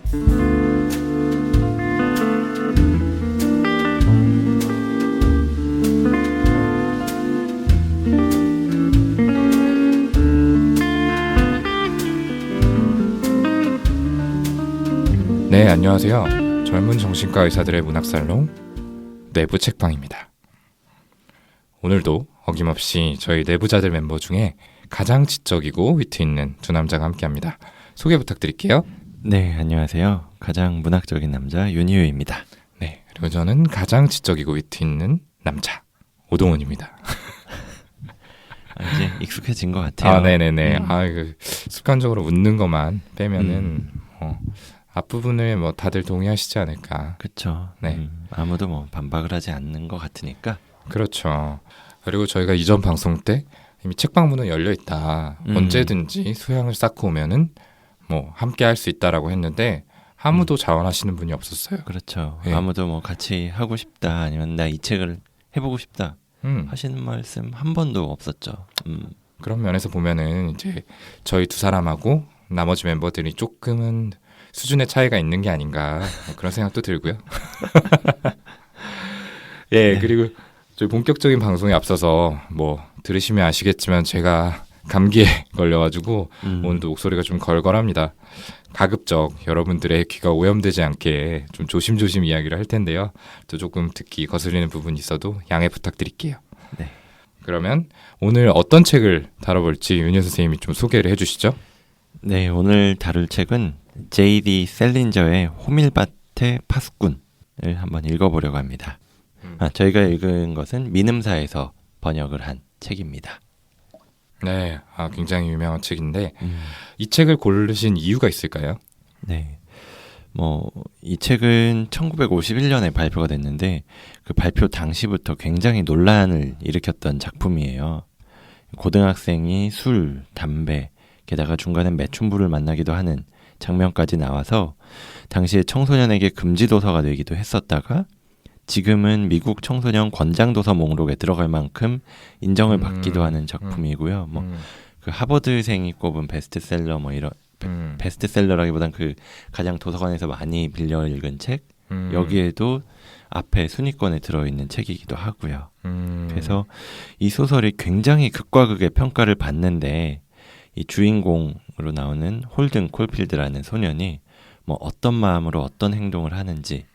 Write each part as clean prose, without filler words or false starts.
네, 안녕하세요. 젊은 정신과 의사들의 문학살롱 내부 책방입니다. 오늘도 어김없이 저희 내부자들 멤버 중에 가장 지적이고 위트 있는 두 남자가 함께합니다. 소개 부탁드릴게요. 네, 안녕하세요. 가장 문학적인 남자 윤희우입니다. 네, 그리고 저는 가장 지적이고 위트 있는 남자 오동훈입니다. 이제 익숙해진 것 같아요. 네네네. 습관적으로 웃는 것만 빼면은 앞부분을 다들 동의하시지 않을까. 그렇죠. 네. 아무도 반박을 하지 않는 것 같으니까. 그렇죠. 그리고 저희가 이전 방송 때 이미 책방 문은 열려 있다. 언제든지 소양을 쌓고 오면은 함께 할 수 있다라고 했는데 아무도 자원하시는 분이 없었어요. 그렇죠. 예. 아무도 같이 하고 싶다 아니면 나 이 책을 해보고 싶다 하시는 말씀 한 번도 없었죠. 그런 면에서 보면은 이제 저희 두 사람하고 나머지 멤버들이 조금은 수준의 차이가 있는 게 아닌가 그런 생각도 들고요. 예, 네. 그리고 저희 본격적인 방송에 앞서서 들으시면 아시겠지만 제가 감기에 걸려가지고 오늘도 목소리가 좀 걸걸합니다. 가급적 여러분들의 귀가 오염되지 않게 좀 조심조심 이야기를 할 텐데요. 또 조금 듣기 거슬리는 부분이 있어도 양해 부탁드릴게요. 네. 그러면 오늘 어떤 책을 다뤄볼지 윤희 선생님이 좀 소개를 해주시죠. 네, 오늘 다룰 책은 J.D. 셀린저의 호밀밭의 파수꾼을 한번 읽어보려고 합니다. 저희가 읽은 것은 민음사에서 번역을 한 책입니다. 네, 굉장히 유명한 책인데 이 책을 고르신 이유가 있을까요? 네, 이 책은 1951년에 발표가 됐는데 그 발표 당시부터 굉장히 논란을 일으켰던 작품이에요. 고등학생이 술, 담배, 게다가 중간에 매춘부를 만나기도 하는 장면까지 나와서 당시에 청소년에게 금지도서가 되기도 했었다가 지금은 미국 청소년 권장도서 목록에 들어갈 만큼 인정을 받기도 하는 작품이고요. 그 하버드생이 꼽은 베스트셀러 이런 베스트셀러라기보단 그 가장 도서관에서 많이 빌려 읽은 책 여기에도 앞에 순위권에 들어있는 책이기도 하고요. 그래서 이 소설이 굉장히 극과 극의 평가를 받는데 이 주인공으로 나오는 홀든 콜필드라는 소년이 어떤 마음으로 어떤 행동을 하는지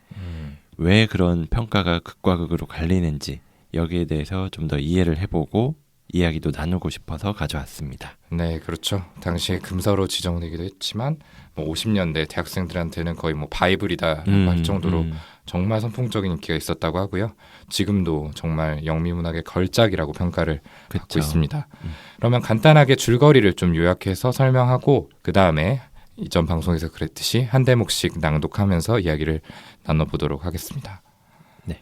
왜 그런 평가가 극과 극으로 갈리는지 여기에 대해서 좀 더 이해를 해보고 이야기도 나누고 싶어서 가져왔습니다. 네, 그렇죠. 당시에 금서로 지정되기도 했지만 50년대 대학생들한테는 거의 바이블이다라고 할 정도로 정말 선풍적인 인기가 있었다고 하고요. 지금도 정말 영미문학의 걸작이라고 평가를 받고 있습니다. 그러면 간단하게 줄거리를 좀 요약해서 설명하고 그 다음에 이전 방송에서 그랬듯이 한 대목씩 낭독하면서 이야기를 나눠보도록 하겠습니다. 네,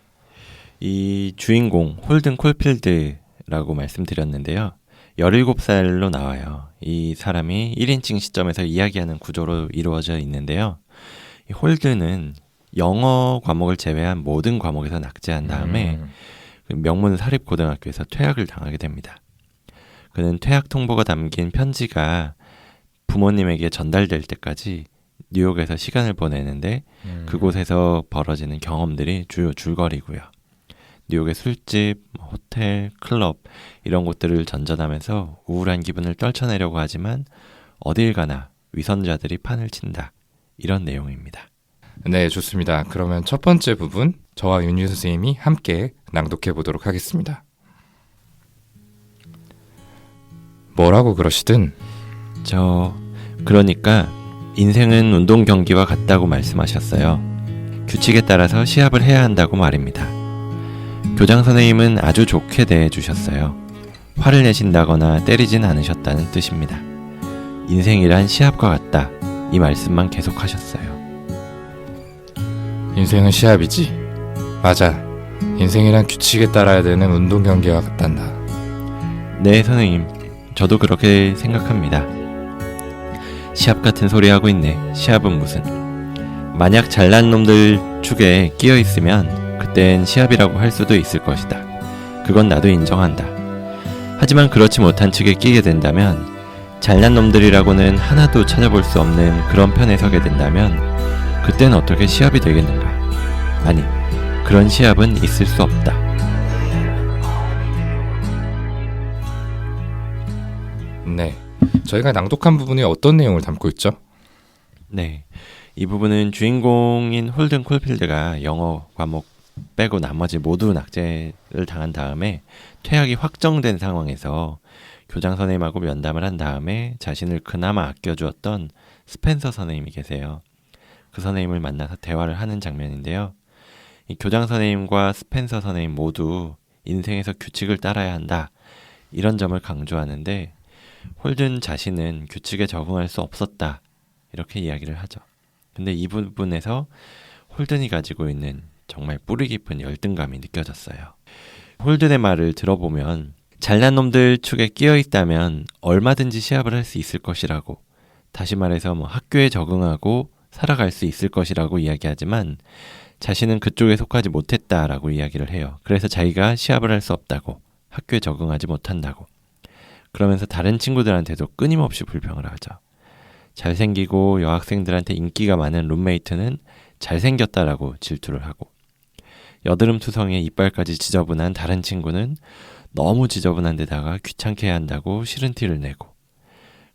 이 주인공 홀든 콜필드라고 말씀드렸는데요. 17살로 나와요. 이 사람이 1인칭 시점에서 이야기하는 구조로 이루어져 있는데요. 이 홀든은 영어 과목을 제외한 모든 과목에서 낙제한 다음에 명문 사립고등학교에서 퇴학을 당하게 됩니다. 그는 퇴학 통보가 담긴 편지가 부모님에게 전달될 때까지 뉴욕에서 시간을 보내는데 그곳에서 벌어지는 경험들이 주요 줄거리고요. 뉴욕의 술집, 호텔, 클럽 이런 곳들을 전전하면서 우울한 기분을 떨쳐내려고 하지만 어딜 가나 위선자들이 판을 친다. 이런 내용입니다. 네, 좋습니다. 그러면 첫 번째 부분 저와 윤희 선생님이 함께 낭독해 보도록 하겠습니다. 뭐라고 그러시든 그러니까 인생은 운동 경기와 같다고 말씀하셨어요. 규칙에 따라서 시합을 해야 한다고 말입니다. 교장 선생님은 아주 좋게 대해주셨어요. 화를 내신다거나 때리진 않으셨다는 뜻입니다. 인생이란 시합과 같다. 이 말씀만 계속하셨어요. 인생은 시합이지. 맞아. 인생이란 규칙에 따라야 되는 운동 경기와 같단다. 네, 선생님. 저도 그렇게 생각합니다. 시합 같은 소리 하고 있네. 시합은 무슨. 만약 잘난 놈들 축에 끼어 있으면 그땐 시합이라고 할 수도 있을 것이다. 그건 나도 인정한다. 하지만 그렇지 못한 측에 끼게 된다면, 잘난 놈들이라고는 하나도 찾아볼 수 없는 그런 편에 서게 된다면 그때는 어떻게 시합이 되겠는가? 아니, 그런 시합은 있을 수 없다. 네, 저희가 낭독한 부분이 어떤 내용을 담고 있죠? 네, 이 부분은 주인공인 홀든 콜필드가 영어 과목 빼고 나머지 모두 낙제를 당한 다음에 퇴학이 확정된 상황에서 교장 선생님하고 면담을 한 다음에 자신을 그나마 아껴주었던 스펜서 선생님이 계세요. 그 선생님을 만나서 대화를 하는 장면인데요. 이 교장 선생님과 스펜서 선생님 모두 인생에서 규칙을 따라야 한다, 이런 점을 강조하는데 홀든 자신은 규칙에 적응할 수 없었다, 이렇게 이야기를 하죠. 근데 이 부분에서 홀든이 가지고 있는 정말 뿌리 깊은 열등감이 느껴졌어요. 홀든의 말을 들어보면 잘난 놈들 축에 끼어 있다면 얼마든지 시합을 할 수 있을 것이라고, 다시 말해서 학교에 적응하고 살아갈 수 있을 것이라고 이야기하지만 자신은 그쪽에 속하지 못했다라고 이야기를 해요. 그래서 자기가 시합을 할 수 없다고, 학교에 적응하지 못한다고. 그러면서 다른 친구들한테도 끊임없이 불평을 하죠. 잘생기고 여학생들한테 인기가 많은 룸메이트는 잘생겼다라고 질투를 하고, 여드름투성이에 이빨까지 지저분한 다른 친구는 너무 지저분한 데다가 귀찮게 해야 한다고 싫은 티를 내고,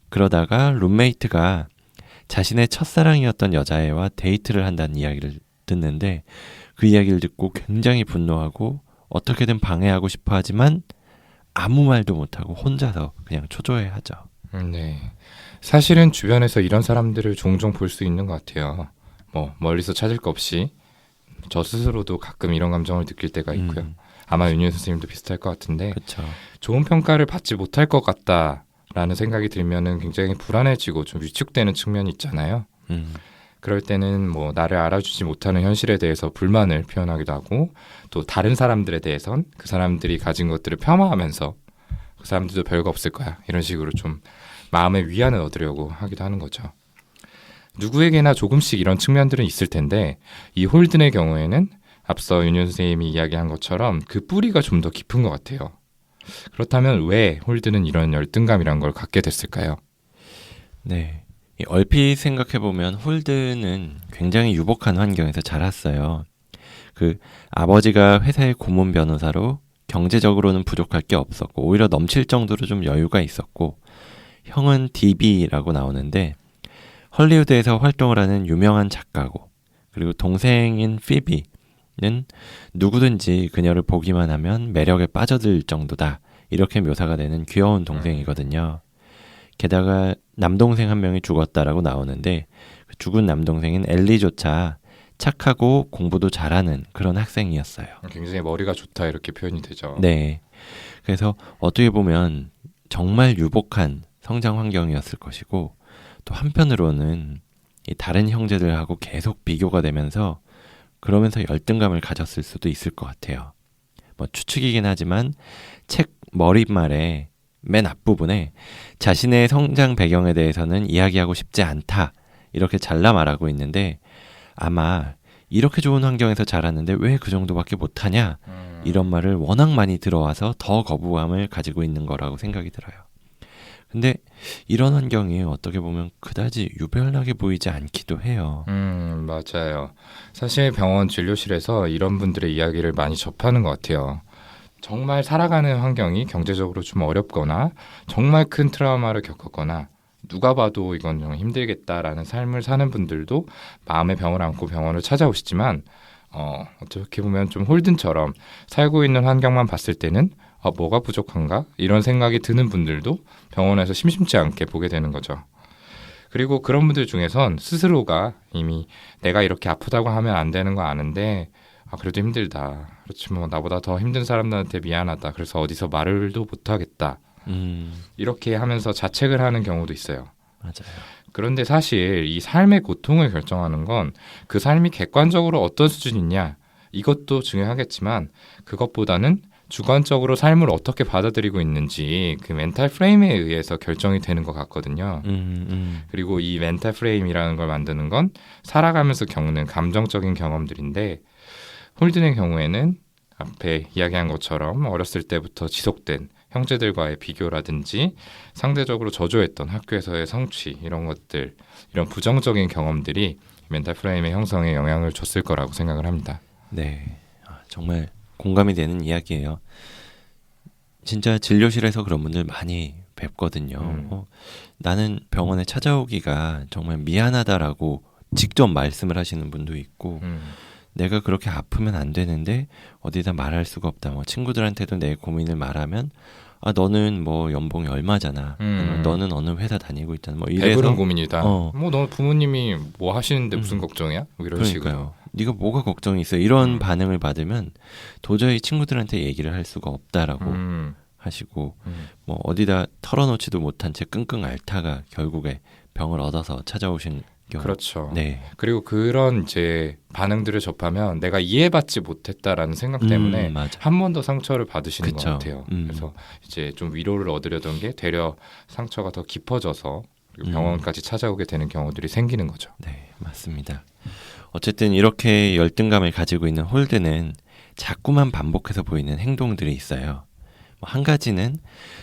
그러다가 룸메이트가 자신의 첫사랑이었던 여자애와 데이트를 한다는 이야기를 듣는데 그 이야기를 듣고 굉장히 분노하고 어떻게든 방해하고 싶어 하지만 아무 말도 못하고 혼자서 그냥 초조해하죠. 네, 사실은 주변에서 이런 사람들을 종종 볼 수 있는 것 같아요. 멀리서 찾을 거 없이 저 스스로도 가끔 이런 감정을 느낄 때가 있고요. 아마 윤희 선생님도 비슷할 것 같은데, 그쵸. 좋은 평가를 받지 못할 것 같다라는 생각이 들면은 굉장히 불안해지고 좀 위축되는 측면이 있잖아요. 그럴 때는 나를 알아주지 못하는 현실에 대해서 불만을 표현하기도 하고, 또 다른 사람들에 대해선 그 사람들이 가진 것들을 폄하하면서 그 사람들도 별거 없을 거야, 이런 식으로 좀 마음의 위안을 얻으려고 하기도 하는 거죠. 누구에게나 조금씩 이런 측면들은 있을 텐데 이 홀든의 경우에는 앞서 윤현 선생님이 이야기한 것처럼 그 뿌리가 좀 더 깊은 것 같아요. 그렇다면 왜 홀든은 이런 열등감이란 걸 갖게 됐을까요? 네, 얼핏 생각해보면 홀든은 굉장히 유복한 환경에서 자랐어요. 그 아버지가 회사의 고문 변호사로 경제적으로는 부족할 게 없었고 오히려 넘칠 정도로 좀 여유가 있었고, 형은 DB라고 나오는데 헐리우드에서 활동을 하는 유명한 작가고, 그리고 동생인 피비는 누구든지 그녀를 보기만 하면 매력에 빠져들 정도다, 이렇게 묘사가 되는 귀여운 동생이거든요. 게다가 남동생 한 명이 죽었다라고 나오는데 그 죽은 남동생인 엘리조차 착하고 공부도 잘하는 그런 학생이었어요. 굉장히 머리가 좋다, 이렇게 표현이 되죠. 네, 그래서 어떻게 보면 정말 유복한 성장 환경이었을 것이고, 또 한편으로는 이 다른 형제들하고 계속 비교가 되면서 그러면서 열등감을 가졌을 수도 있을 것 같아요. 추측이긴 하지만 책 머릿말에 맨 앞부분에 자신의 성장 배경에 대해서는 이야기하고 싶지 않다, 이렇게 잘라 말하고 있는데 아마 이렇게 좋은 환경에서 자랐는데 왜 그 정도밖에 못하냐, 이런 말을 워낙 많이 들어와서 더 거부감을 가지고 있는 거라고 생각이 들어요. 근데 이런 환경이 어떻게 보면 그다지 유별나게 보이지 않기도 해요. 맞아요. 사실 병원 진료실에서 이런 분들의 이야기를 많이 접하는 것 같아요. 정말 살아가는 환경이 경제적으로 좀 어렵거나 정말 큰 트라우마를 겪었거나 누가 봐도 이건 좀 힘들겠다라는 삶을 사는 분들도 마음의 병을 안고 병원을 찾아오시지만 어떻게 보면 좀 홀든처럼 살고 있는 환경만 봤을 때는 뭐가 부족한가? 이런 생각이 드는 분들도 병원에서 심심치 않게 보게 되는 거죠. 그리고 그런 분들 중에선 스스로가 이미 내가 이렇게 아프다고 하면 안 되는 거 아는데 그래도 힘들다. 그렇지 나보다 더 힘든 사람들한테 미안하다. 그래서 어디서 말을도 못하겠다. 이렇게 하면서 자책을 하는 경우도 있어요. 맞아요. 그런데 사실 이 삶의 고통을 결정하는 건 그 삶이 객관적으로 어떤 수준이냐, 이것도 중요하겠지만 그것보다는 주관적으로 삶을 어떻게 받아들이고 있는지 그 멘탈 프레임에 의해서 결정이 되는 것 같거든요. 그리고 이 멘탈 프레임이라는 걸 만드는 건 살아가면서 겪는 감정적인 경험들인데, 홀든의 경우에는 앞에 이야기한 것처럼 어렸을 때부터 지속된 형제들과의 비교라든지 상대적으로 저조했던 학교에서의 성취 이런 것들, 이런 부정적인 경험들이 멘탈 프레임의 형성에 영향을 줬을 거라고 생각을 합니다. 네, 정말 공감이 되는 이야기예요. 진짜 진료실에서 그런 분들 많이 뵙거든요. 나는 병원에 찾아오기가 정말 미안하다라고 직접 말씀을 하시는 분도 있고 내가 그렇게 아프면 안 되는데 어디다 말할 수가 없다. 뭐 친구들한테도 내 고민을 말하면 너는 뭐 연봉이 얼마잖아. 너는 어느 회사 다니고 있잖아. 뭐 이래서 배부른 고민이다. 뭐 너 부모님이 뭐 하시는데 무슨 걱정이야? 뭐 이런 그러니까요. 식으로. 네가 뭐가 걱정이 있어? 이런 반응을 받으면 도저히 친구들한테 얘기를 할 수가 없다라고 하시고 뭐 어디다 털어놓지도 못한 채 끙끙 앓다가 결국에 병을 얻어서 찾아오신 경우. 그렇죠. 네. 그리고 그런 이제 반응들을 접하면 내가 이해받지 못했다라는 생각 때문에 맞아. 한 번 더 상처를 받으시는 그쵸. 것 같아요. 그래서 이제 좀 위로를 얻으려던 게 되려 상처가 더 깊어져서 그리고 병원까지 찾아오게 되는 경우들이 생기는 거죠. 네, 맞습니다. 어쨌든 이렇게 열등감을 가지고 있는 홀드는 자꾸만 반복해서 보이는 행동들이 있어요. 한 가지는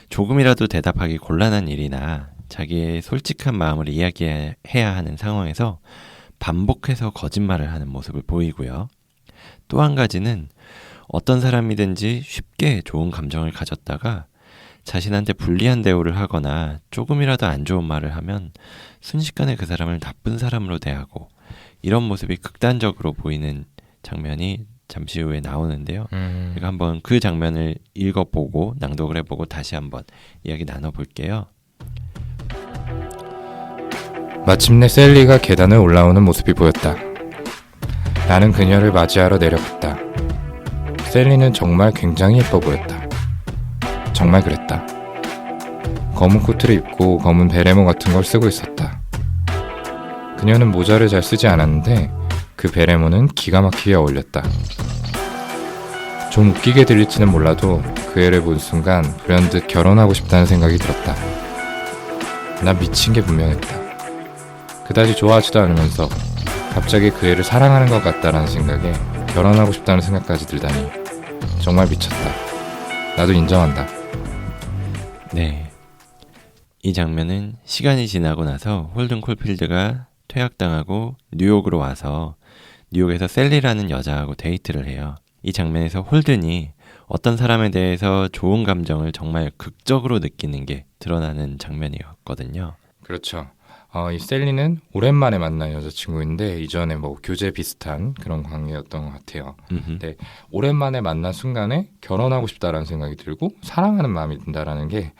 조금이라도 대답하기 곤란한 일이나 자기의 솔직한 마음을 이야기해야 하는 상황에서 반복해서 거짓말을 하는 모습을 보이고요. 또 한 가지는 어떤 사람이든지 쉽게 좋은 감정을 가졌다가 자신한테 불리한 대우를 하거나 조금이라도 안 좋은 말을 하면 순식간에 그 사람을 나쁜 사람으로 대하고 이런 모습이 극단적으로 보이는 장면이 잠시 후에 나오는데요. 제가 한번 그 장면을 읽어보고 낭독을 해보고 다시 한번 이야기 나눠볼게요. 마침내 셀리가 계단을 올라오는 모습이 보였다. 나는 그녀를 맞이하러 내려갔다. 셀리는 정말 굉장히 예뻐 보였다. 정말 그랬다. 검은 코트를 입고 검은 베레모 같은 걸 쓰고 있었다. 그녀는 모자를 잘 쓰지 않았는데 그 베레모는 기가 막히게 어울렸다. 좀 웃기게 들릴지는 몰라도 그 애를 본 순간 불현듯 결혼하고 싶다는 생각이 들었다. 난 미친 게 분명했다. 그다지 좋아하지도 않으면서 갑자기 그 애를 사랑하는 것 같다라는 생각에 결혼하고 싶다는 생각까지 들다니 정말 미쳤다. 나도 인정한다. 네, 이 장면은 시간이 지나고 나서 홀든 콜필드가 퇴학당하고 뉴욕으로 와서 뉴욕에서 셀리라는 여자하고 데이트를 해요. 이 장면에서 홀든이 어떤 사람에 대해서 좋은 감정을 정말 극적으로 느끼는 게 드러나는 장면이었거든요. 그렇죠. 이 셀리는 오랜만에 만난 여자친구인데 이전에 뭐 교제 비슷한 그런 관계였던 것 같아요. 근데 오랜만에 만난 순간에 결혼하고 싶다라는 생각이 들고 사랑하는 마음이 든다라는 게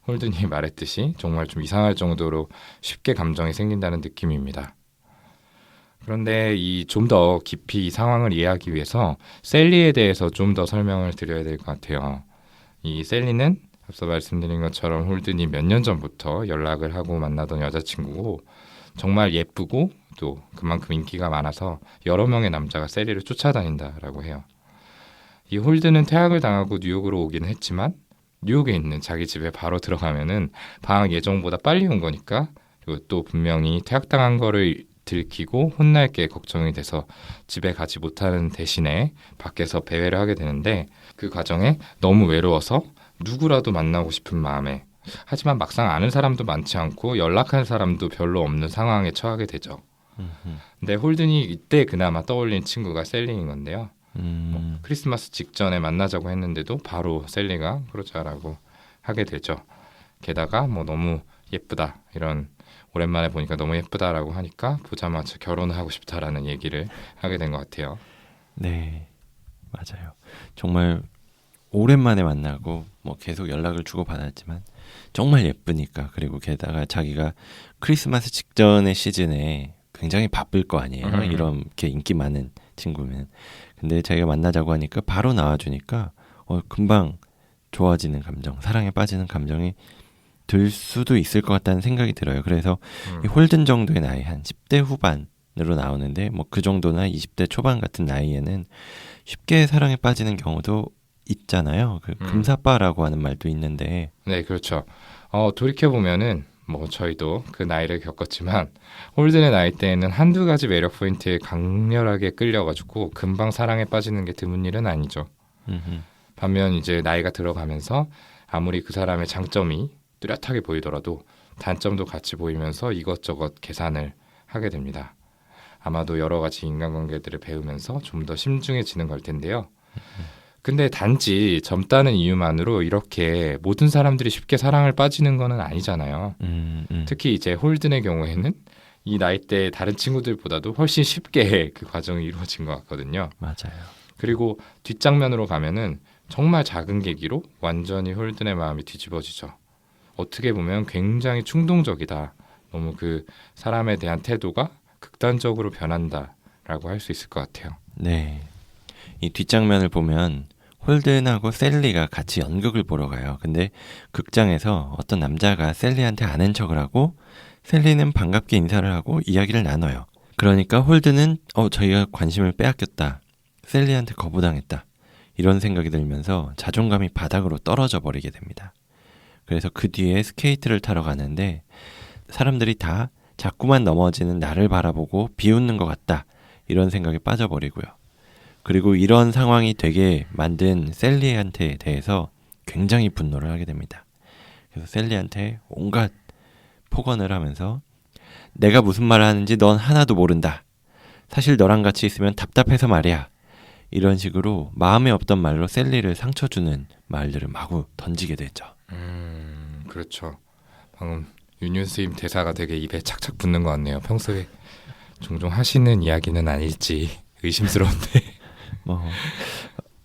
홀든이 말했듯이 정말 좀 이상할 정도로 쉽게 감정이 생긴다는 느낌입니다. 그런데 이 좀 더 깊이 이 상황을 이해하기 위해서 셀리에 대해서 좀 더 설명을 드려야 될 것 같아요. 이 셀리는 앞서 말씀드린 것처럼 홀든이 몇 년 전부터 연락을 하고 만나던 여자친구고 정말 예쁘고 또 그만큼 인기가 많아서 여러 명의 남자가 셀리를 쫓아다닌다라고 해요. 이 홀든은 퇴학을 당하고 뉴욕으로 오기는 했지만 뉴욕에 있는 자기 집에 바로 들어가면은 방학 예정보다 빨리 온 거니까 그리고 또 분명히 퇴학당한 거를 들키고 혼날 게 걱정이 돼서 집에 가지 못하는 대신에 밖에서 배회를 하게 되는데 그 과정에 너무 외로워서 누구라도 만나고 싶은 마음에 하지만 막상 아는 사람도 많지 않고 연락할 사람도 별로 없는 상황에 처하게 되죠. 근데 홀든이 이때 그나마 떠올린 친구가 셀리인 건데요. 크리스마스 직전에 만나자고 했는데도 바로 셀리가 그러자라고 하게 되죠. 게다가 뭐 너무 예쁘다 이런 오랜만에 보니까 너무 예쁘다라고 하니까 보자마자 결혼을 하고 싶다라는 얘기를 하게 된 것 같아요. 네, 맞아요. 정말 오랜만에 만나고 뭐 계속 연락을 주고받았지만 정말 예쁘니까 그리고 게다가 자기가 크리스마스 직전의 시즌에 굉장히 바쁠 거 아니에요. 이렇게 인기 많은 친구면. 근데 자기가 만나자고 하니까 바로 나와주니까 금방 좋아지는 감정, 사랑에 빠지는 감정이 들 수도 있을 것 같다는 생각이 들어요. 그래서 이 홀든 정도의 나이 한 10대 후반으로 나오는데 뭐 그 정도나 20대 초반 같은 나이에는 쉽게 사랑에 빠지는 경우도 있잖아요. 그 금사빠라고 하는 말도 있는데. 네, 그렇죠. 돌이켜 보면은 뭐 저희도 그 나이를 겪었지만 홀든의 나이 때에는 한두 가지 매력 포인트에 강렬하게 끌려가지고 금방 사랑에 빠지는 게 드문 일은 아니죠. 반면 이제 나이가 들어가면서 아무리 그 사람의 장점이 뚜렷하게 보이더라도 단점도 같이 보이면서 이것저것 계산을 하게 됩니다. 아마도 여러 가지 인간관계들을 배우면서 좀 더 심중해지는 걸 텐데요. 근데 단지 젊다는 이유만으로 이렇게 모든 사람들이 쉽게 사랑을 빠지는 거는 아니잖아요. 특히 이제 홀든의 경우에는 이 나이대 다른 친구들보다도 훨씬 쉽게 그 과정이 이루어진 것 같거든요. 맞아요. 그리고 뒷장면으로 가면은 정말 작은 계기로 완전히 홀든의 마음이 뒤집어지죠. 어떻게 보면 굉장히 충동적이다. 너무 그 사람에 대한 태도가 극단적으로 변한다라고 할 수 있을 것 같아요. 네. 이 뒷장면을 보면 홀든하고 셀리가 같이 연극을 보러 가요. 근데 극장에서 어떤 남자가 셀리한테 아는 척을 하고 셀리는 반갑게 인사를 하고 이야기를 나눠요. 그러니까 홀든은 저희가 관심을 빼앗겼다. 셀리한테 거부당했다. 이런 생각이 들면서 자존감이 바닥으로 떨어져 버리게 됩니다. 그래서 그 뒤에 스케이트를 타러 가는데 사람들이 다 자꾸만 넘어지는 나를 바라보고 비웃는 것 같다. 이런 생각에 빠져버리고요. 그리고 이런 상황이 되게 만든 셀리한테 대해서 굉장히 분노를 하게 됩니다. 그래서 셀리한테 온갖 폭언을 하면서 내가 무슨 말을 하는지 넌 하나도 모른다. 사실 너랑 같이 있으면 답답해서 말이야. 이런 식으로 마음에 없던 말로 셀리를 상처 주는 말들을 마구 던지게 되죠. 그렇죠. 방금 윤윤스님 대사가 되게 입에 착착 붙는 것 같네요. 평소에 종종 하시는 이야기는 아닐지 의심스러운데.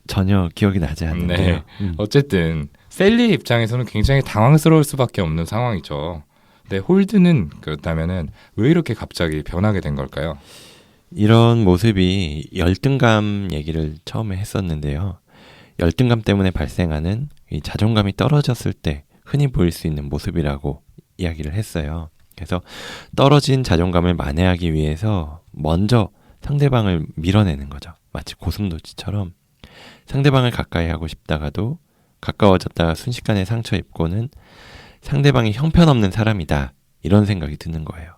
전혀 기억이 나지 않는데요. 네. 어쨌든 셀리 입장에서는 굉장히 당황스러울 수밖에 없는 상황이죠. 근데 홀드는 그렇다면은 왜 이렇게 갑자기 변하게 된 걸까요? 이런 모습이 열등감 얘기를 처음에 했었는데요. 열등감 때문에 발생하는 이 자존감이 떨어졌을 때 흔히 보일 수 있는 모습이라고 이야기를 했어요. 그래서 떨어진 자존감을 만회하기 위해서 먼저 상대방을 밀어내는 거죠. 마치 고슴도치처럼 상대방을 가까이 하고 싶다가도 가까워졌다가 순식간에 상처 입고는 상대방이 형편없는 사람이다. 이런 생각이 드는 거예요.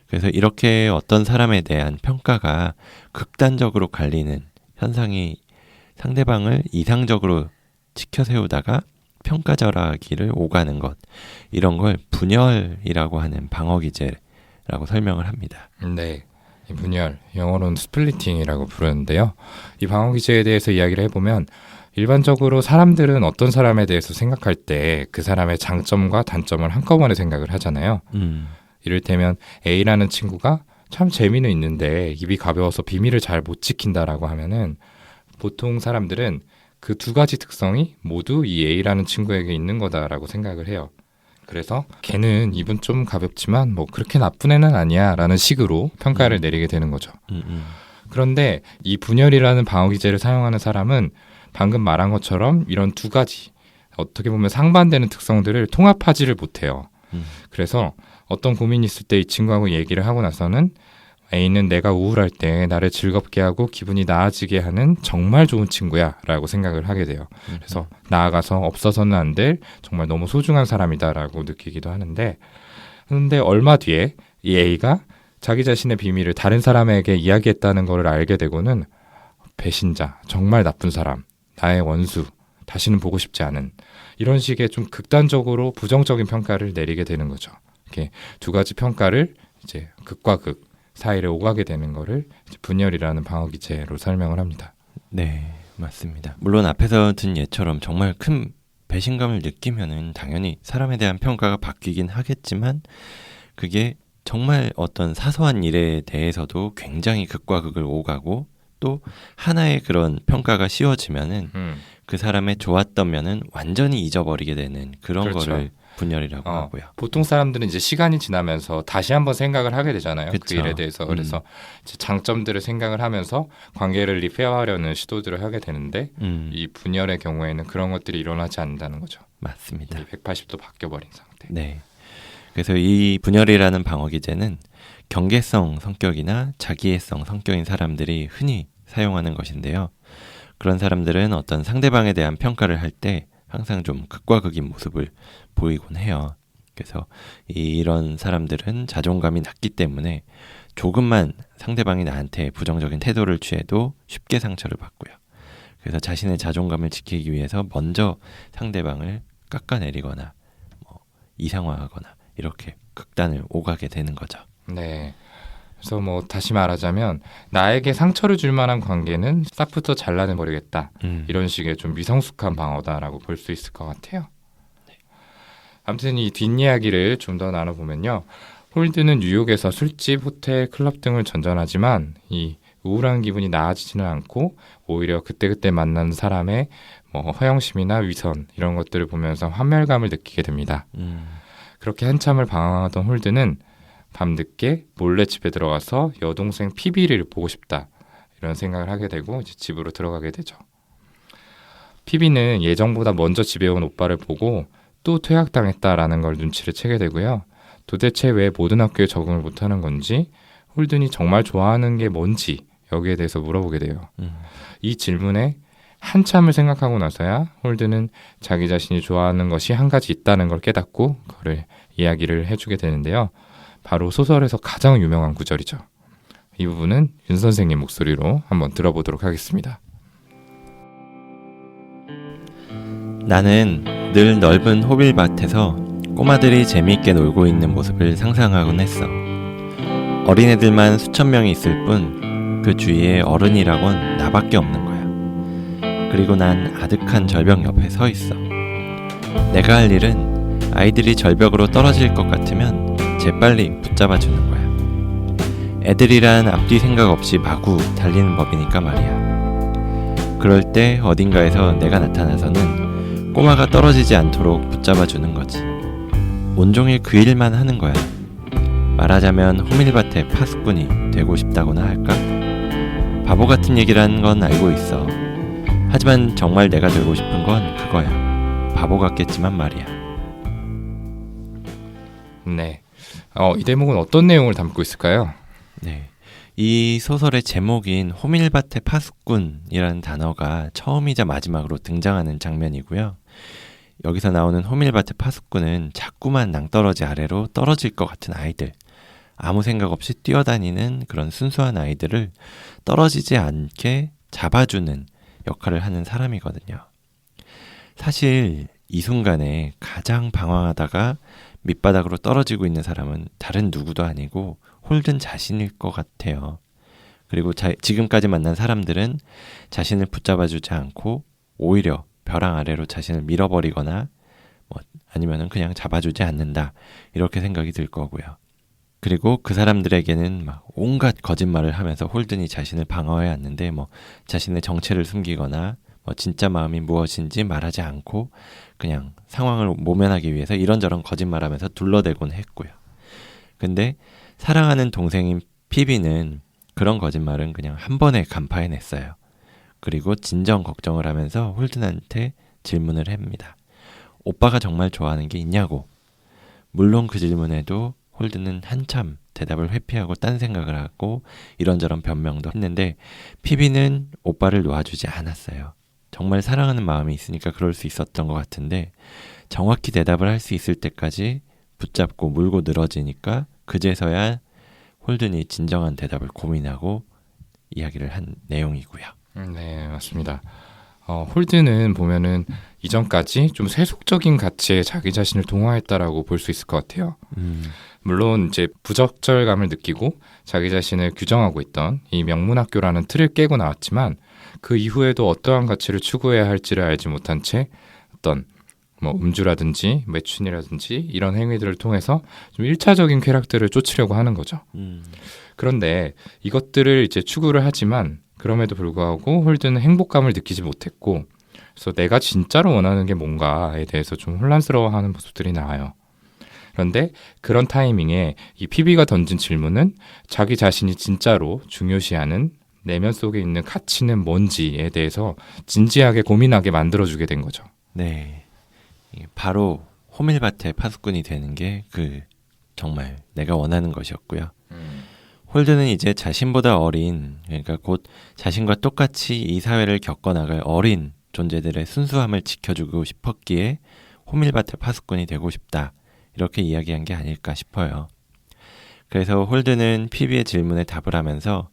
그래서 이렇게 어떤 사람에 대한 평가가 극단적으로 갈리는 현상이 상대방을 이상적으로 치켜 세우다가 평가절하기를 오가는 것, 이런 걸 분열이라고 하는 방어기제라고 설명을 합니다. 네, 이 분열, 영어로는 스플리팅이라고 부르는데요. 이 방어기제에 대해서 이야기를 해보면 일반적으로 사람들은 어떤 사람에 대해서 생각할 때 그 사람의 장점과 단점을 한꺼번에 생각을 하잖아요. 이를테면 A라는 친구가 참 재미는 있는데 입이 가벼워서 비밀을 잘 못 지킨다라고 하면은 보통 사람들은 그 두 가지 특성이 모두 이 A라는 친구에게 있는 거다라고 생각을 해요. 그래서 걔는 입은 좀 가볍지만 뭐 그렇게 나쁜 애는 아니야 라는 식으로 평가를 내리게 되는 거죠. 그런데 이 분열이라는 방어기제를 사용하는 사람은 방금 말한 것처럼 이런 두 가지 어떻게 보면 상반되는 특성들을 통합하지를 못해요. 그래서 어떤 고민이 있을 때 이 친구하고 얘기를 하고 나서는 A는 내가 우울할 때 나를 즐겁게 하고 기분이 나아지게 하는 정말 좋은 친구야 라고 생각을 하게 돼요. 그래서 나아가서 없어서는 안 될 정말 너무 소중한 사람이다 라고 느끼기도 하는데, 그런데 얼마 뒤에 이 A가 자기 자신의 비밀을 다른 사람에게 이야기했다는 걸 알게 되고는 배신자, 정말 나쁜 사람, 나의 원수, 다시는 보고 싶지 않은, 이런 식의 좀 극단적으로 부정적인 평가를 내리게 되는 거죠. 이렇게 두 가지 평가를 이제 극과 극 사이를 오가게 되는 거를 이제 분열이라는 방어기제로 설명을 합니다. 네, 맞습니다. 물론 앞에서 든 예처럼 정말 큰 배신감을 느끼면은 당연히 사람에 대한 평가가 바뀌긴 하겠지만 그게 정말 어떤 사소한 일에 대해서도 굉장히 극과 극을 오가고 또 하나의 그런 평가가 씌워지면은 그 사람의 좋았던 면은 완전히 잊어버리게 되는 그런 그렇죠. 거를 분열이라고 하고요. 보통 사람들은 이제 시간이 지나면서 다시 한번 생각을 하게 되잖아요. 그쵸. 그 일에 대해서. 그래서 이제 장점들을 생각을 하면서 관계를 리페어하려는 시도들을 하게 되는데 이 분열의 경우에는 그런 것들이 일어나지 않는다는 거죠. 맞습니다. 180도 바뀌어버린 상태. 네. 그래서 이 분열이라는 방어기제는 경계성 성격이나 자기애성 성격인 사람들이 흔히 사용하는 것인데요. 그런 사람들은 어떤 상대방에 대한 평가를 할 때 항상 좀 극과 극인 모습을 보이곤 해요. 그래서 이런 사람들은 자존감이 낮기 때문에 조금만 상대방이 나한테 부정적인 태도를 취해도 쉽게 상처를 받고요. 그래서 자신의 자존감을 지키기 위해서 먼저 상대방을 깎아내리거나 뭐 이상화하거나 이렇게 극단을 오가게 되는 거죠. 네. 그래서 뭐 다시 말하자면 나에게 상처를 줄 만한 관계는 싹부터 잘라내버리겠다. 이런 식의 좀 미성숙한 방어다라고 볼 수 있을 것 같아요. 아무튼 이 뒷이야기를 좀 더 나눠보면요. 홀드는 뉴욕에서 술집, 호텔, 클럽 등을 전전하지만 이 우울한 기분이 나아지지는 않고 오히려 그때그때 만난 사람의 뭐 허영심이나 위선 이런 것들을 보면서 환멸감을 느끼게 됩니다. 그렇게 한참을 방황하던 홀드는 밤늦게 몰래 집에 들어가서 여동생 피비를 보고 싶다 이런 생각을 하게 되고 이제 집으로 들어가게 되죠. 피비는 예정보다 먼저 집에 온 오빠를 보고 또 퇴학당했다라는 걸 눈치를 채게 되고요. 도대체 왜 모든 학교에 적응을 못하는 건지, 홀든이 정말 좋아하는 게 뭔지 여기에 대해서 물어보게 돼요. 이 질문에 한참을 생각하고 나서야 홀든은 자기 자신이 좋아하는 것이 한 가지 있다는 걸 깨닫고 그를 이야기를 해주게 되는데요. 바로 소설에서 가장 유명한 구절이죠. 이 부분은 윤 선생님 목소리로 한번 들어보도록 하겠습니다. 나는 늘 넓은 호빌밭에서 꼬마들이 재미있게 놀고 있는 모습을 상상하곤 했어. 어린애들만 수천 명이 있을 뿐 그 주위에 어른이라곤 나밖에 없는 거야. 그리고 난 아득한 절벽 옆에 서 있어. 내가 할 일은 아이들이 절벽으로 떨어질 것 같으면 재빨리 붙잡아주는 거야. 애들이란 앞뒤 생각 없이 마구 달리는 법이니까 말이야. 그럴 때 어딘가에서 내가 나타나서는 꼬마가 떨어지지 않도록 붙잡아주는 거지. 온종일 그 일만 하는 거야. 말하자면 호밀밭의 파수꾼이 되고 싶다고나 할까? 바보 같은 얘기라는 건 알고 있어. 하지만 정말 내가 되고 싶은 건 그거야. 바보 같겠지만 말이야. 네. 이 대목은 어떤 내용을 담고 있을까요? 네. 이 소설의 제목인 호밀밭의 파수꾼이라는 단어가 처음이자 마지막으로 등장하는 장면이고요. 여기서 나오는 호밀밭의 파수꾼은 자꾸만 낭떠러지 아래로 떨어질 것 같은 아이들, 아무 생각 없이 뛰어다니는 그런 순수한 아이들을 떨어지지 않게 잡아주는 역할을 하는 사람이거든요. 사실 이 순간에 가장 방황하다가 밑바닥으로 떨어지고 있는 사람은 다른 누구도 아니고 홀든 자신일 것 같아요. 그리고 지금까지 만난 사람들은 자신을 붙잡아주지 않고 오히려 벼랑 아래로 자신을 밀어버리거나 아니면은 그냥 잡아주지 않는다, 이렇게 생각이 들 거고요. 그리고 그 사람들에게는 막 온갖 거짓말을 하면서 홀든이 자신을 방어해 왔는데 자신의 정체를 숨기거나 진짜 마음이 무엇인지 말하지 않고 그냥 상황을 모면하기 위해서 이런저런 거짓말하면서 둘러대곤 했고요. 근데 사랑하는 동생인 피비는 그런 거짓말은 그냥 한 번에 간파해냈어요. 그리고 진정 걱정을 하면서 홀든한테 질문을 합니다. 오빠가 정말 좋아하는 게 있냐고. 물론 그 질문에도 홀든은 한참 대답을 회피하고 딴 생각을 하고 이런저런 변명도 했는데 피비는 오빠를 놓아주지 않았어요. 정말 사랑하는 마음이 있으니까 그럴 수 있었던 것 같은데 정확히 대답을 할 수 있을 때까지 붙잡고 물고 늘어지니까 그제서야 홀든이 진정한 대답을 고민하고 이야기를 한 내용이고요. 네, 맞습니다. 홀든은 보면은 이전까지 좀 세속적인 가치에 자기 자신을 동화했다라고 볼 수 있을 것 같아요. 물론 이제 부적절감을 느끼고 자기 자신을 규정하고 있던 이 명문학교라는 틀을 깨고 나왔지만 그 이후에도 어떠한 가치를 추구해야 할지를 알지 못한 채 어떤 음주라든지 매춘이라든지 이런 행위들을 통해서 좀 1차적인 쾌락들을 쫓으려고 하는 거죠. 그런데 이것들을 이제 추구를 하지만 그럼에도 불구하고 홀든은 행복감을 느끼지 못했고, 그래서 내가 진짜로 원하는 게 뭔가에 대해서 좀 혼란스러워하는 모습들이 나와요. 그런데 그런 타이밍에 이 피비가 던진 질문은 자기 자신이 진짜로 중요시하는 내면 속에 있는 가치는 뭔지에 대해서 진지하게 고민하게 만들어주게 된 거죠. 네, 바로 호밀밭의 파수꾼이 되는 게 정말 내가 원하는 것이었고요. 홀든은 이제 자신보다 어린, 그러니까 곧 자신과 똑같이 이 사회를 겪어나갈 어린 존재들의 순수함을 지켜주고 싶었기에 호밀밭의 파수꾼이 되고 싶다, 이렇게 이야기한 게 아닐까 싶어요. 그래서 홀든은 피비의 질문에 답을 하면서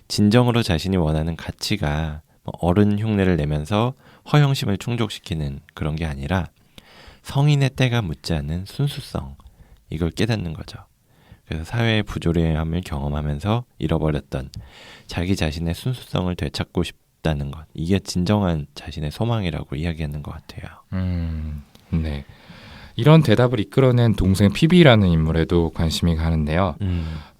진정으로 자신이 원하는 가치가 어른 흉내를 내면서 허영심을 충족시키는 그런 게 아니라 성인의 때가 묻지 않은 순수성, 이걸 깨닫는 거죠. 그래서 사회의 부조리함을 경험하면서 잃어버렸던 자기 자신의 순수성을 되찾고 싶다는 것, 이게 진정한 자신의 소망이라고 이야기하는 것 같아요. 네. 이런 대답을 이끌어낸 동생 피비라는 인물에도 관심이 가는데요.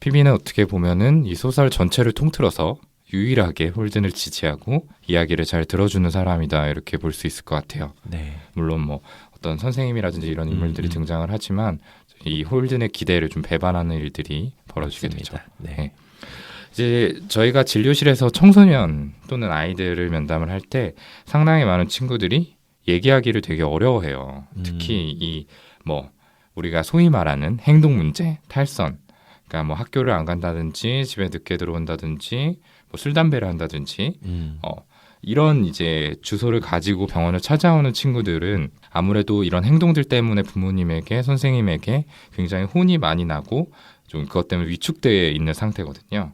피비는 어떻게 보면은 이 소설 전체를 통틀어서 유일하게 홀든을 지지하고 이야기를 잘 들어주는 사람이다, 이렇게 볼 수 있을 것 같아요. 네. 물론 뭐 어떤 선생님이라든지 이런 인물들이 등장을 하지만 이 홀든의 기대를 좀 배반하는 일들이 벌어지게 되죠. 네. 이제 저희가 진료실에서 청소년 또는 아이들을 면담을 할 때 상당히 많은 친구들이 얘기하기를 되게 어려워해요. 특히 이 뭐 우리가 소위 말하는 행동 문제, 탈선, 그러니까 뭐 학교를 안 간다든지 집에 늦게 들어온다든지 뭐 술 담배를 한다든지 이런 이제 주소를 가지고 병원을 찾아오는 친구들은 아무래도 이런 행동들 때문에 부모님에게, 선생님에게 굉장히 혼이 많이 나고 좀 그것 때문에 위축되어 있는 상태거든요.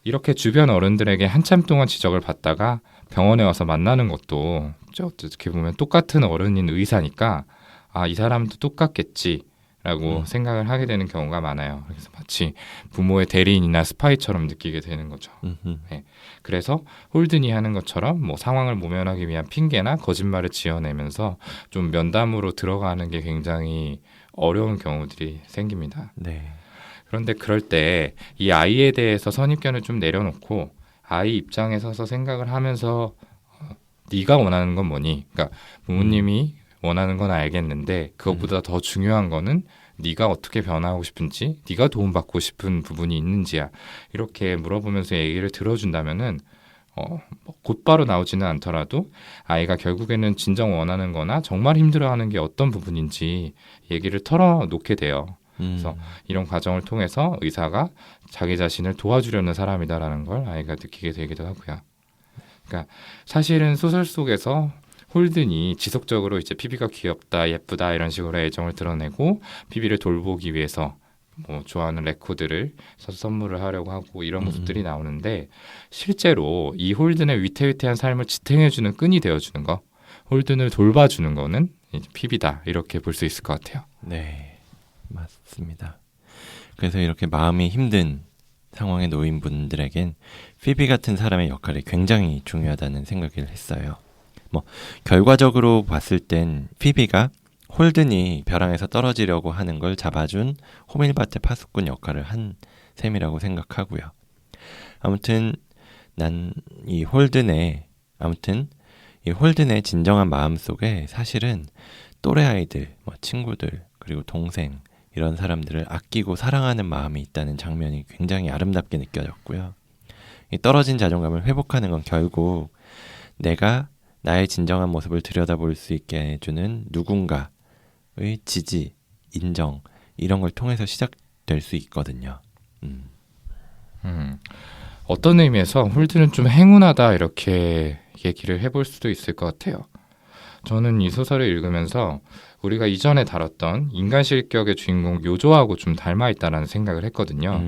이렇게 주변 어른들에게 한참 동안 지적을 받다가 병원에 와서 만나는 것도 어떻게 보면 똑같은 어른인 의사니까 아, 이 사람도 똑같겠지라고 생각을 하게 되는 경우가 많아요. 그래서 마치 부모의 대리인이나 스파이처럼 느끼게 되는 거죠. 네. 그래서 홀든이 하는 것처럼 뭐 상황을 모면하기 위한 핑계나 거짓말을 지어내면서 좀 면담으로 들어가는 게 굉장히 어려운 경우들이 생깁니다. 네. 그런데 그럴 때 이 아이에 대해서 선입견을 좀 내려놓고 아이 입장에 서서 생각을 하면서 네가 원하는 건 뭐니? 그러니까 부모님이 원하는 건 알겠는데 그것보다 더 중요한 거는 네가 어떻게 변화하고 싶은지, 네가 도움받고 싶은 부분이 있는지야. 이렇게 물어보면서 얘기를 들어준다면은 곧바로 나오지는 않더라도 아이가 결국에는 진정 원하는 거나 정말 힘들어하는 게 어떤 부분인지 얘기를 털어놓게 돼요. 그래서 이런 과정을 통해서 의사가 자기 자신을 도와주려는 사람이다라는 걸 아이가 느끼게 되기도 하고요. 그러니까 사실은 소설 속에서 홀든이 지속적으로 이제 피비가 귀엽다, 예쁘다 이런 식으로 애정을 드러내고 피비를 돌보기 위해서 뭐 좋아하는 레코드를 사서 선물을 하려고 하고 이런 모습들이 나오는데 실제로 이 홀든의 위태위태한 삶을 지탱해주는 끈이 되어주는 거, 홀든을 돌봐주는 거는 이제 피비다, 이렇게 볼 수 있을 것 같아요. 네, 맞습니다. 그래서 이렇게 마음이 힘든 상황에 놓인 분들에겐 피비 같은 사람의 역할이 굉장히 중요하다는 생각을 했어요. 뭐 결과적으로 봤을 땐 피비가 홀든이 벼랑에서 떨어지려고 하는 걸 잡아준 호밀밭의 파수꾼 역할을 한 셈이라고 생각하고요. 아무튼 난 이 홀든의 진정한 마음 속에 사실은 또래 아이들, 뭐 친구들, 그리고 동생 이런 사람들을 아끼고 사랑하는 마음이 있다는 장면이 굉장히 아름답게 느껴졌고요. 이 떨어진 자존감을 회복하는 건 결국 내가 나의 진정한 모습을 들여다볼 수 있게 해주는 누군가의 지지, 인정 이런 걸 통해서 시작될 수 있거든요. 어떤 의미에서 홀든은 좀 행운하다, 이렇게 얘기를 해볼 수도 있을 것 같아요. 저는 이 소설을 읽으면서 우리가 이전에 다뤘던 인간 실격의 주인공 요조하고 좀 닮아있다라는 생각을 했거든요.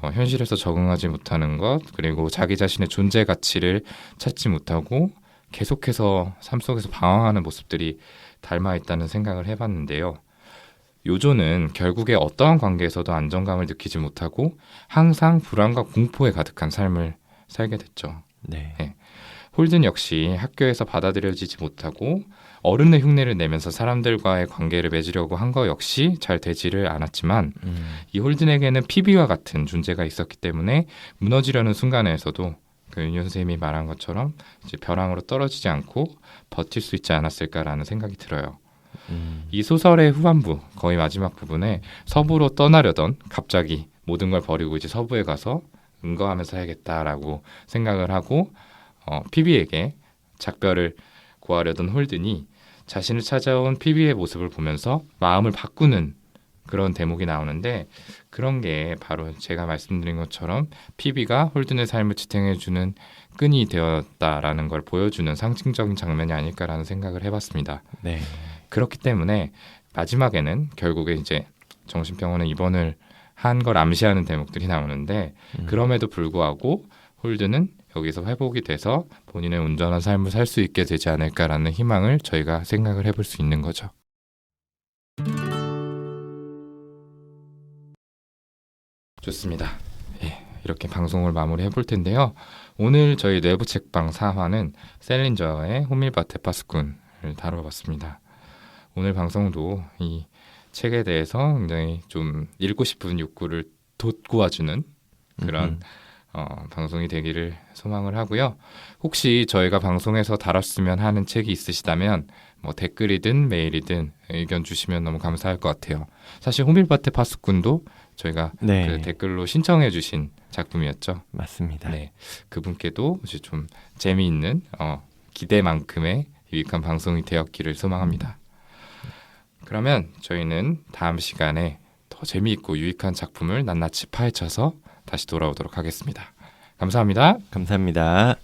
현실에서 적응하지 못하는 것, 그리고 자기 자신의 존재 가치를 찾지 못하고 계속해서 삶 속에서 방황하는 모습들이 닮아있다는 생각을 해봤는데요. 요조는 결국에 어떠한 관계에서도 안정감을 느끼지 못하고 항상 불안과 공포에 가득한 삶을 살게 됐죠. 네. 홀든 역시 학교에서 받아들여지지 못하고 어른의 흉내를 내면서 사람들과의 관계를 맺으려고 한 거 역시 잘 되지를 않았지만 이 홀든에게는 피비와 같은 존재가 있었기 때문에 무너지려는 순간에서도 그 윤 선생님이 말한 것처럼 이제 벼랑으로 떨어지지 않고 버틸 수 있지 않았을까라는 생각이 들어요. 이 소설의 후반부, 거의 마지막 부분에 서부로 떠나려던 갑자기 모든 걸 버리고 이제 서부에 가서 은거하면서 살겠다라고 생각을 하고 피비에게 작별을 구하려던 홀든이 자신을 찾아온 피비의 모습을 보면서 마음을 바꾸는 그런 대목이 나오는데, 그런 게 바로 제가 말씀드린 것처럼 피비가 홀든의 삶을 지탱해주는 끈이 되었다라는 걸 보여주는 상징적인 장면이 아닐까라는 생각을 해봤습니다. 네. 그렇기 때문에 마지막에는 결국에 이제 정신병원에 입원을 한 걸 암시하는 대목들이 나오는데 그럼에도 불구하고 홀든은 여기서 회복이 돼서 본인의 온전한 삶을 살 수 있게 되지 않을까라는 희망을 저희가 생각을 해볼 수 있는 거죠. 좋습니다. 예, 이렇게 방송을 마무리해 볼 텐데요. 오늘 저희 내부 책방 4화는 셀린저의 호밀밭의 파수꾼을 다뤄봤습니다. 오늘 방송도 이 책에 대해서 굉장히 좀 읽고 싶은 욕구를 돋구어주는 그런 방송이 되기를 소망을 하고요. 혹시 저희가 방송에서 다뤘으면 하는 책이 있으시다면 뭐 댓글이든 메일이든 의견 주시면 너무 감사할 것 같아요. 사실 호밀밭의 파수꾼도 저희가 네. 그 댓글로 신청해 주신 작품이었죠. 맞습니다. 네, 그분께도 이제 좀 재미있는 기대만큼의 유익한 방송이 되었기를 소망합니다. 그러면 저희는 다음 시간에 더 재미있고 유익한 작품을 낱낱이 파헤쳐서 다시 돌아오도록 하겠습니다. 감사합니다. 감사합니다.